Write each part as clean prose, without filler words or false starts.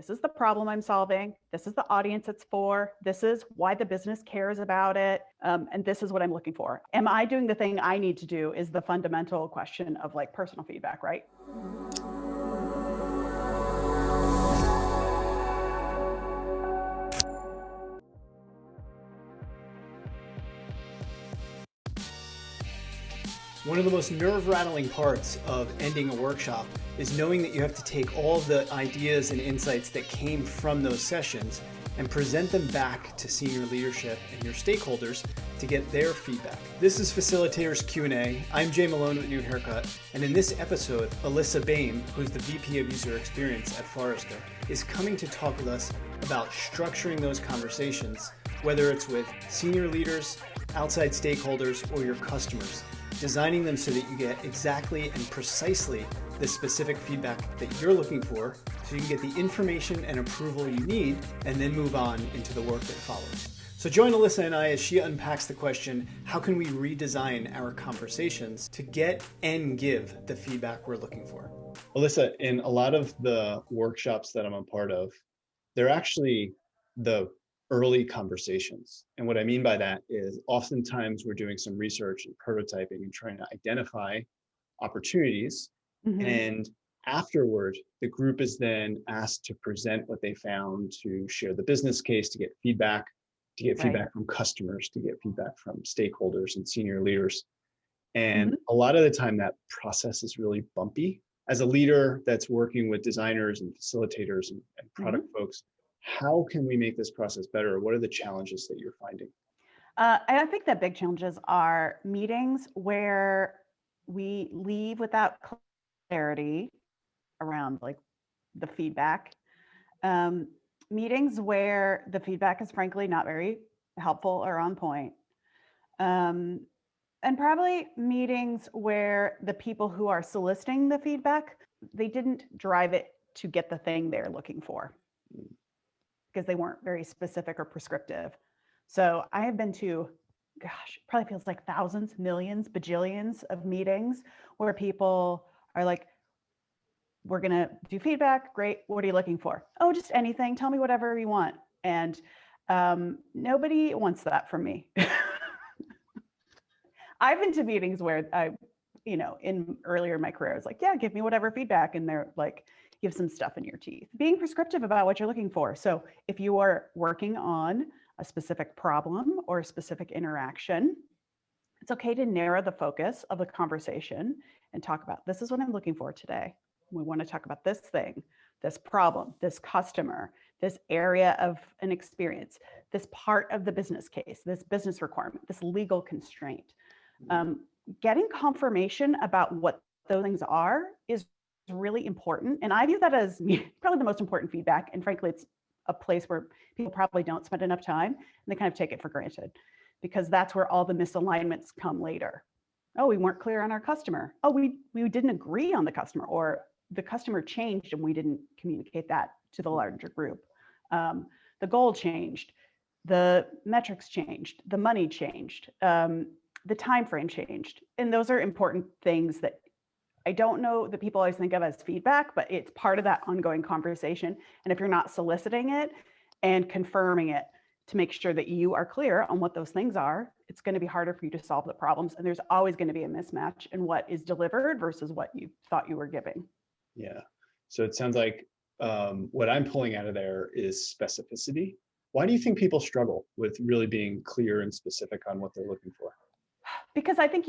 this is the problem I'm solving. This is the audience it's for. This is why the business cares about it. And this is what I'm looking for. Am I doing the thing I need to do is the fundamental question of like personal feedback, right? One of the most nerve-rattling parts of ending a workshop is knowing that you have to take all the ideas and insights that came from those sessions and present them back to senior leadership and your stakeholders to get their feedback. This is Facilitators Q&A. I'm Jay Malone with New Haircut, and in this episode, Alyssa Bain, who's the VP of User Experience at Forrester, is coming to talk with us about structuring those conversations, whether it's with senior leaders, outside stakeholders, or your customers, designing them so that you get exactly and precisely the specific feedback that you're looking for so you can get the information and approval you need and then move on into the work that follows. So join Alyssa and I as she unpacks the question, how can we redesign our conversations to get and give the feedback we're looking for? Alyssa, in a lot of the workshops that I'm a part of, they're actually the early conversations. And what I mean by that is oftentimes we're doing some research and prototyping and trying to identify opportunities. And afterward, the group is then asked to present what they found, to share the business case, to get feedback, feedback from customers, to get feedback from stakeholders and senior leaders. And a lot of the time that process is really bumpy. As a leader that's working with designers and facilitators and product folks, how can we make this process better? What are the challenges that you're finding? I think the big challenges are meetings where we leave without clarity around like the feedback. Meetings where the feedback is frankly not very helpful or on point. And probably meetings where the people who are soliciting the feedback, they didn't drive it to get the thing they're looking for, because they weren't very specific or prescriptive. So I have been to, gosh, probably feels like thousands, millions, bajillions of meetings where people are like, we're going to do feedback. Great. What are you looking for? Oh, just anything. Tell me whatever you want. And nobody wants that from me. I've been to meetings where in earlier in my career, I was like, yeah, give me whatever feedback. And they're like, you have some stuff in your teeth. Being prescriptive about what you're looking for. So if you are working on a specific problem or a specific interaction, it's okay to narrow the focus of the conversation and talk about, this is what I'm looking for today. We want to talk about this thing, this problem, this customer, this area of an experience, this part of the business case, this business requirement, this legal constraint. Getting confirmation about what those things are is really important. And I view that as probably the most important feedback. And frankly, it's a place where people probably don't spend enough time and they kind of take it for granted, because that's where all the misalignments come later. Oh, we weren't clear on our customer. Oh, we didn't agree on the customer, or the customer changed and we didn't communicate that to the larger group. The goal changed, the metrics changed, the money changed, the time frame changed. And those are important things that I don't know that people always think of as feedback, but it's part of that ongoing conversation. And if you're not soliciting it and confirming it to make sure that you are clear on what those things are, it's going to be harder for you to solve the problems. And there's always going to be a mismatch in what is delivered versus what you thought you were giving. Yeah. So it sounds like what I'm pulling out of there is specificity. Why do you think people struggle with really being clear and specific on what they're looking for? Because I think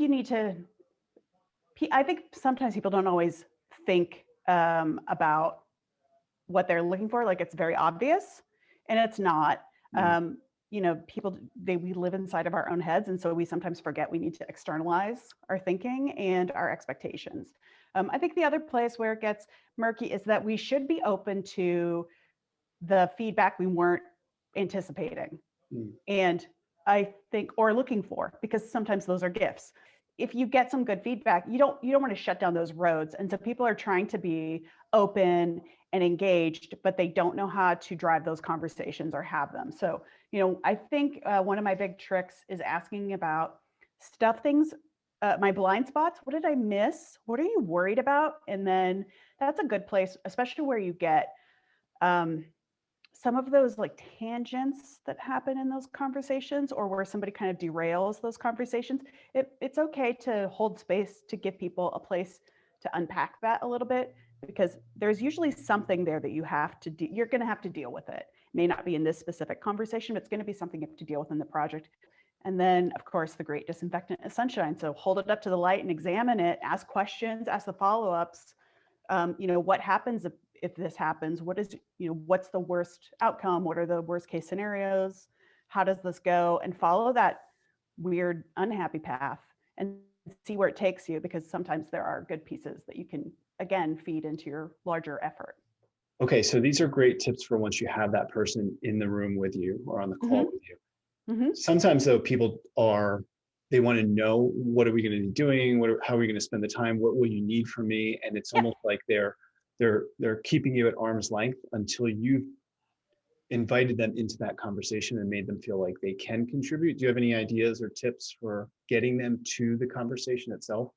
I think sometimes people don't always think about what they're looking for. Like it's very obvious, and it's not. People, we live inside of our own heads. And so we sometimes forget we need to externalize our thinking and our expectations. I think the other place where it gets murky is that we should be open to the feedback we weren't anticipating. And I think, or looking for, because sometimes those are gifts. If you get some good feedback, you don't want to shut down those roads. And so people are trying to be open and engaged, but they don't know how to drive those conversations or have them. So, I think one of my big tricks is asking about things, my blind spots. What did I miss? What are you worried about? And then that's a good place, especially where you get some of those like tangents that happen in those conversations, or where somebody kind of derails those conversations, it's okay to hold space to give people a place to unpack that a little bit, because there's usually something there that you're going to have to deal with it. It may not be in this specific conversation, but it's going to be something you have to deal with in the project. And then, of course, the great disinfectant is sunshine. So hold it up to the light and examine it, ask questions, ask the follow-ups. What happens if this happens? What's the worst outcome? What are the worst case scenarios? How does this go? And follow that weird, unhappy path and see where it takes you, because sometimes there are good pieces that you can, again, feed into your larger effort. Okay, so these are great tips for once you have that person in the room with you or on the call with you. Sometimes though, people they want to know, what are we going to be doing? How are we going to spend the time? What will you need from me? And it's almost like they're keeping you at arm's length until you've invited them into that conversation and made them feel like they can contribute. Do you have any ideas or tips for getting them to the conversation itself?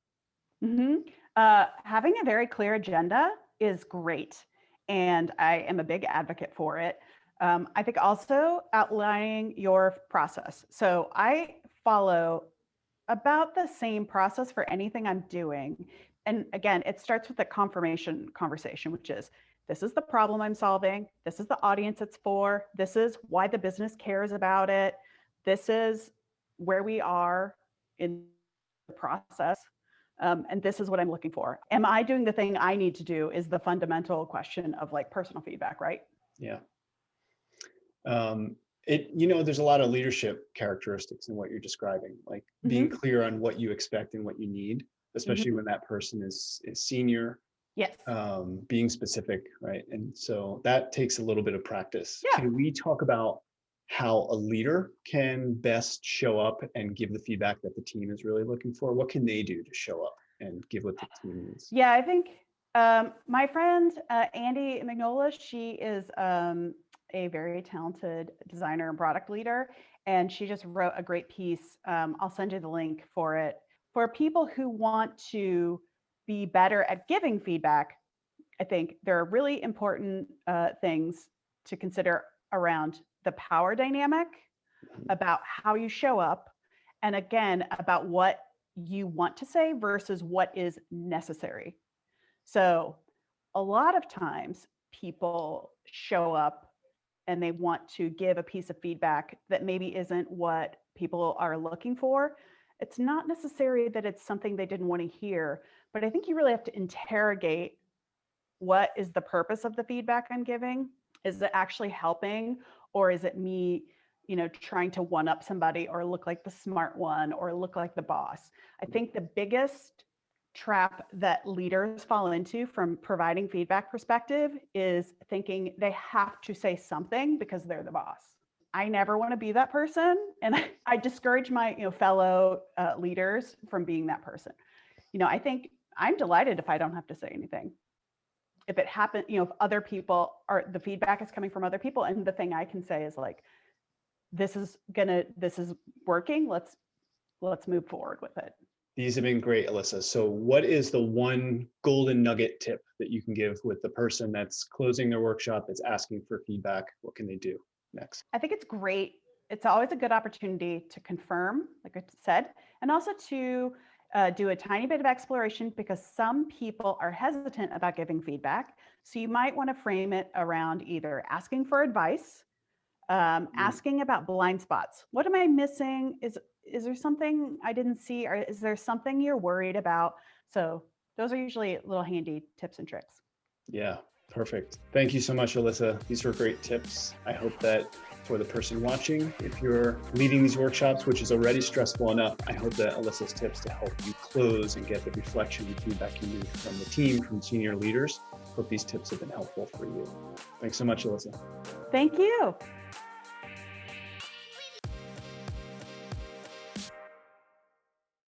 Having a very clear agenda is great, and I am a big advocate for it. I think also outlining your process. So I follow about the same process for anything I'm doing. And again, it starts with the confirmation conversation, which is, this is the problem I'm solving. This is the audience it's for. This is why the business cares about it. This is where we are in the process. And this is what I'm looking for. Am I doing the thing I need to do is the fundamental question of like personal feedback, right? Yeah. There's a lot of leadership characteristics in what you're describing, like being clear on what you expect and what you need, especially when that person is senior. Yes. Being specific, right? And so that takes a little bit of practice. Yeah. Can we talk about how a leader can best show up and give the feedback that the team is really looking for? What can they do to show up and give what the team needs? Yeah, I think my friend Andy Magnola, she is a very talented designer and product leader, and she just wrote a great piece. I'll send you the link for it. For people who want to be better at giving feedback, I think there are really important things to consider around the power dynamic, about how you show up, and again, about what you want to say versus what is necessary. So a lot of times people show up and they want to give a piece of feedback that maybe isn't what people are looking for. It's not necessary that it's something they didn't want to hear, but I think you really have to interrogate, what is the purpose of the feedback I'm giving? Is it actually helping, or is it me, trying to one up somebody or look like the smart one or look like the boss? I think the biggest trap that leaders fall into from providing feedback perspective is thinking they have to say something because they're the boss. I never want to be that person, and I discourage my fellow leaders from being that person. I think I'm delighted if I don't have to say anything. If it happens, if other people the feedback is coming from other people, and the thing I can say is like, this is working. Let's move forward with it. These have been great, Alyssa. So what is the one golden nugget tip that you can give with the person that's closing their workshop, that's asking for feedback? What can they do next? I think it's great. It's always a good opportunity to confirm, like I said, and also to do a tiny bit of exploration, because some people are hesitant about giving feedback. So you might want to frame it around either asking for advice, asking about blind spots. What am I missing? Is there something I didn't see, or is there something you're worried about? So those are usually little handy tips and tricks. Yeah, perfect. Thank you so much, Alyssa. These were great tips. I hope that for the person watching, if you're leading these workshops, which is already stressful enough, I hope that Alyssa's tips to help you close and get the reflection and feedback you need from the team, from senior leaders. Hope these tips have been helpful for you. Thanks so much, Alyssa. Thank you.